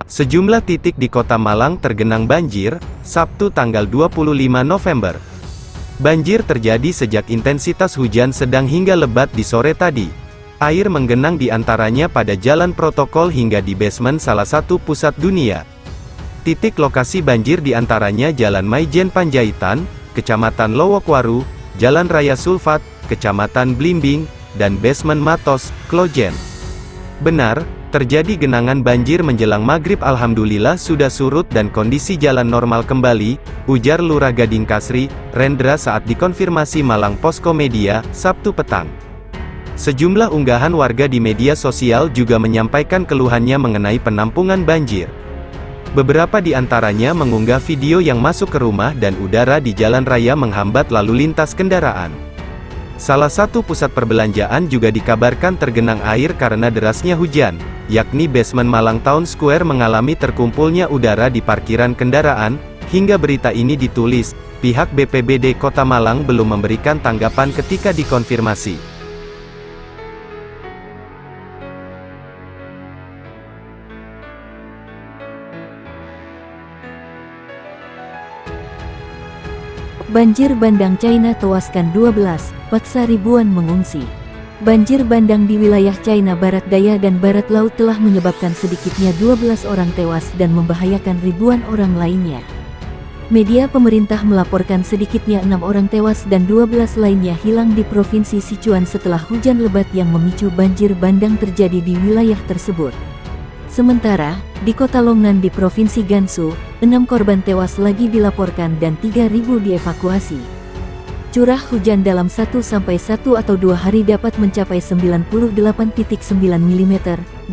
Sejumlah titik di Kota Malang tergenang banjir, Sabtu tanggal 25 November. Banjir terjadi sejak intensitas hujan sedang hingga lebat di sore tadi. Air menggenang di antaranya pada jalan protokol hingga di basement salah satu pusat dunia. Titik lokasi banjir di antaranya Jalan Maijen Panjaitan, Kecamatan Lowokwaru, Jalan Raya Sulfat, Kecamatan Blimbing, dan basement Matos, Klojen. Benar, terjadi genangan banjir menjelang maghrib. Alhamdulillah sudah surut dan kondisi jalan normal kembali, ujar Lurah Gading Kasri, Rendra saat dikonfirmasi Malang Posko Media, Sabtu petang. Sejumlah unggahan warga di media sosial juga menyampaikan keluhannya mengenai penampungan banjir. Beberapa di antaranya mengunggah video yang masuk ke rumah dan udara di jalan raya menghambat lalu lintas kendaraan. Salah satu pusat perbelanjaan juga dikabarkan tergenang air karena derasnya hujan, yakni basement Malang Town Square mengalami terkumpulnya udara di parkiran kendaraan. Hingga berita ini ditulis, pihak BPBD Kota Malang belum memberikan tanggapan ketika dikonfirmasi. Banjir bandang China tewaskan 12, paksa ribuan mengungsi. Banjir bandang di wilayah China Barat Daya dan Barat Laut telah menyebabkan sedikitnya 12 orang tewas dan membahayakan ribuan orang lainnya. Media pemerintah melaporkan sedikitnya 6 orang tewas dan 12 lainnya hilang di Provinsi Sichuan setelah hujan lebat yang memicu banjir bandang terjadi di wilayah tersebut. Sementara, di Kota Longnan di Provinsi Gansu, 6 korban tewas lagi dilaporkan dan 3.000 dievakuasi. Curah hujan dalam 1 sampai 1 atau 2 hari dapat mencapai 98.9 mm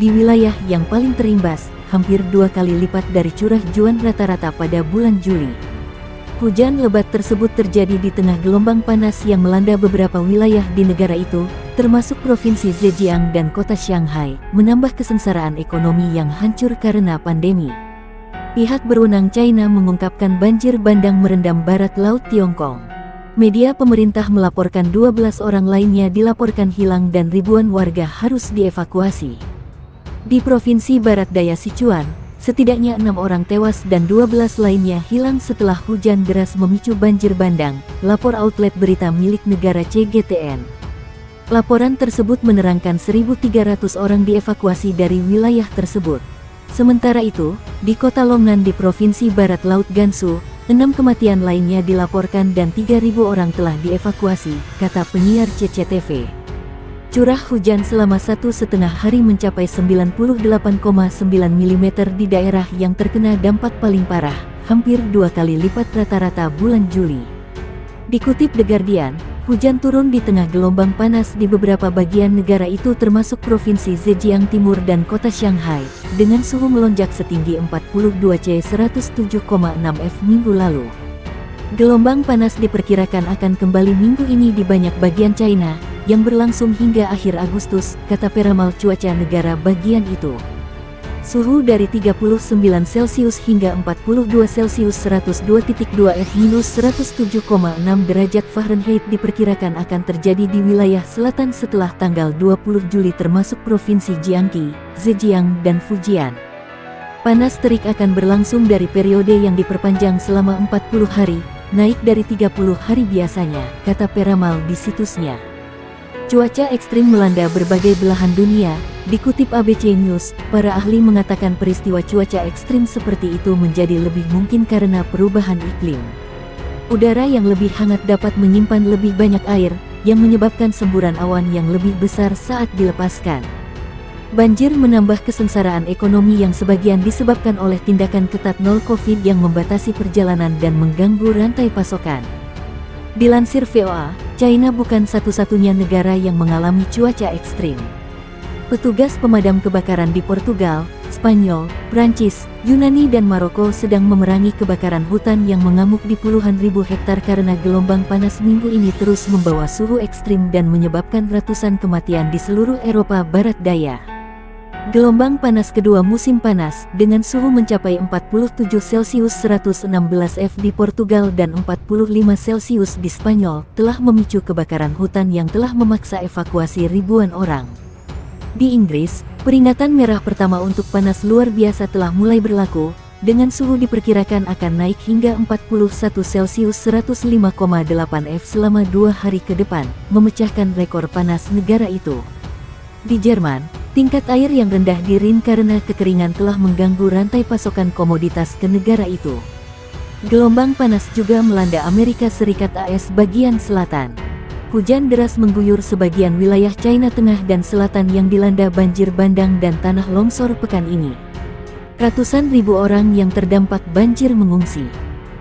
di wilayah yang paling terimbas, hampir 2 kali lipat dari curah hujan rata-rata pada bulan Juli. Hujan lebat tersebut terjadi di tengah gelombang panas yang melanda beberapa wilayah di negara itu, termasuk Provinsi Zhejiang dan Kota Shanghai, menambah kesengsaraan ekonomi yang hancur karena pandemi. Pihak berwenang China mengungkapkan banjir bandang merendam barat laut Tiongkok. Media pemerintah melaporkan 12 orang lainnya dilaporkan hilang dan ribuan warga harus dievakuasi. Di Provinsi Barat Daya Sichuan, setidaknya 6 orang tewas dan 12 lainnya hilang setelah hujan deras memicu banjir bandang, lapor outlet berita milik negara CGTN. Laporan tersebut menerangkan 1.300 orang dievakuasi dari wilayah tersebut. Sementara itu, di Kota Longnan di Provinsi Barat Laut Gansu, 6 kematian lainnya dilaporkan dan 3.000 orang telah dievakuasi, kata penyiar CCTV. Curah hujan selama 1,5 hari mencapai 98,9 mm di daerah yang terkena dampak paling parah, hampir 2 kali lipat rata-rata bulan Juli. Dikutip The Guardian, hujan turun di tengah gelombang panas di beberapa bagian negara itu termasuk Provinsi Zhejiang Timur dan Kota Shanghai, dengan suhu melonjak setinggi 42°C 107,6 F minggu lalu. Gelombang panas diperkirakan akan kembali minggu ini di banyak bagian China, yang berlangsung hingga akhir Agustus, kata peramal cuaca negara bagian itu. Suhu dari 39 Celcius hingga 42 Celcius 102.2 F minus 107,6 derajat Fahrenheit diperkirakan akan terjadi di wilayah selatan setelah tanggal 20 Juli termasuk Provinsi Jiangxi, Zhejiang, dan Fujian. Panas terik akan berlangsung dari periode yang diperpanjang selama 40 hari, naik dari 30 hari biasanya, kata peramal di situsnya. Cuaca ekstrim melanda berbagai belahan dunia. Dikutip ABC News, para ahli mengatakan peristiwa cuaca ekstrim seperti itu menjadi lebih mungkin karena perubahan iklim. Udara yang lebih hangat dapat menyimpan lebih banyak air, yang menyebabkan semburan awan yang lebih besar saat dilepaskan. Banjir menambah kesengsaraan ekonomi yang sebagian disebabkan oleh tindakan ketat nol COVID yang membatasi perjalanan dan mengganggu rantai pasokan. Dilansir VOA, China bukan satu-satunya negara yang mengalami cuaca ekstrim. Petugas pemadam kebakaran di Portugal, Spanyol, Prancis, Yunani dan Maroko sedang memerangi kebakaran hutan yang mengamuk di puluhan ribu hektar karena gelombang panas minggu ini terus membawa suhu ekstrim dan menyebabkan ratusan kematian di seluruh Eropa Barat Daya. Gelombang panas kedua musim panas, dengan suhu mencapai 47 Celcius 116 F di Portugal dan 45 Celcius di Spanyol, telah memicu kebakaran hutan yang telah memaksa evakuasi ribuan orang. Di Inggris, peringatan merah pertama untuk panas luar biasa telah mulai berlaku, dengan suhu diperkirakan akan naik hingga 41 Celcius 105,8 F selama 2 hari ke depan, memecahkan rekor panas negara itu. Di Jerman, tingkat air yang rendah di Rhin karena kekeringan telah mengganggu rantai pasokan komoditas ke negara itu. Gelombang panas juga melanda Amerika Serikat AS bagian selatan. Hujan deras mengguyur sebagian wilayah China Tengah dan Selatan yang dilanda banjir bandang dan tanah longsor pekan ini. Ratusan ribu orang yang terdampak banjir mengungsi.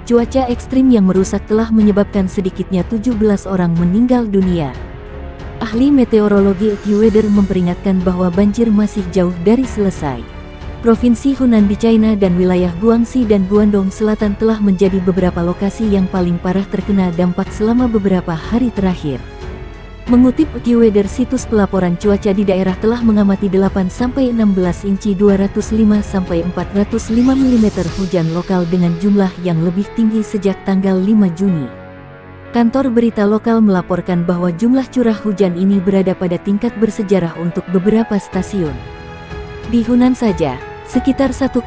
Cuaca ekstrim yang merusak telah menyebabkan sedikitnya 17 orang meninggal dunia. Ahli meteorologi AccuWeather memperingatkan bahwa banjir masih jauh dari selesai. Provinsi Hunan di China dan wilayah Guangxi dan Guangdong Selatan telah menjadi beberapa lokasi yang paling parah terkena dampak selama beberapa hari terakhir. Mengutip AccuWeather, situs pelaporan cuaca di daerah telah mengamati 8-16 inci 205-405 mm hujan lokal dengan jumlah yang lebih tinggi sejak tanggal 5 Juni. Kantor berita lokal melaporkan bahwa jumlah curah hujan ini berada pada tingkat bersejarah untuk beberapa stasiun. Di Hunan saja, sekitar 1,8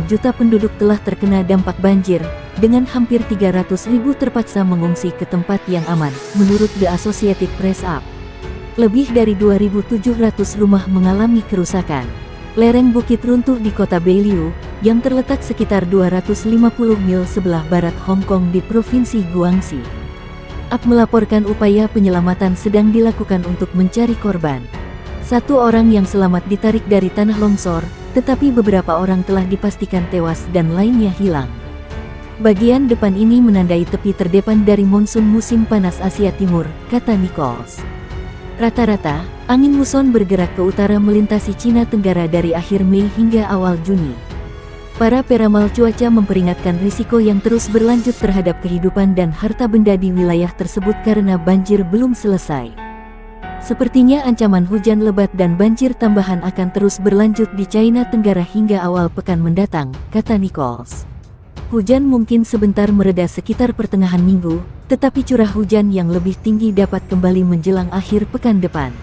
juta penduduk telah terkena dampak banjir, dengan hampir 300.000 terpaksa mengungsi ke tempat yang aman, menurut The Associated Press. Lebih dari 2.700 rumah mengalami kerusakan. Lereng bukit runtuh di kota Beiliu, yang terletak sekitar 250 mil sebelah barat Hong Kong di Provinsi Guangxi. Melaporkan upaya penyelamatan sedang dilakukan untuk mencari korban. 1 orang yang selamat ditarik dari tanah longsor, tetapi beberapa orang telah dipastikan tewas dan lainnya hilang. Bagian depan ini menandai tepi terdepan dari monsun musim panas Asia Timur, kata Nichols. Rata-rata, angin muson bergerak ke utara melintasi Cina Tenggara dari akhir Mei hingga awal Juni. Para peramal cuaca memperingatkan risiko yang terus berlanjut terhadap kehidupan dan harta benda di wilayah tersebut karena banjir belum selesai. Sepertinya ancaman hujan lebat dan banjir tambahan akan terus berlanjut di China Tenggara hingga awal pekan mendatang, kata Nichols. Hujan mungkin sebentar mereda sekitar pertengahan minggu, tetapi curah hujan yang lebih tinggi dapat kembali menjelang akhir pekan depan.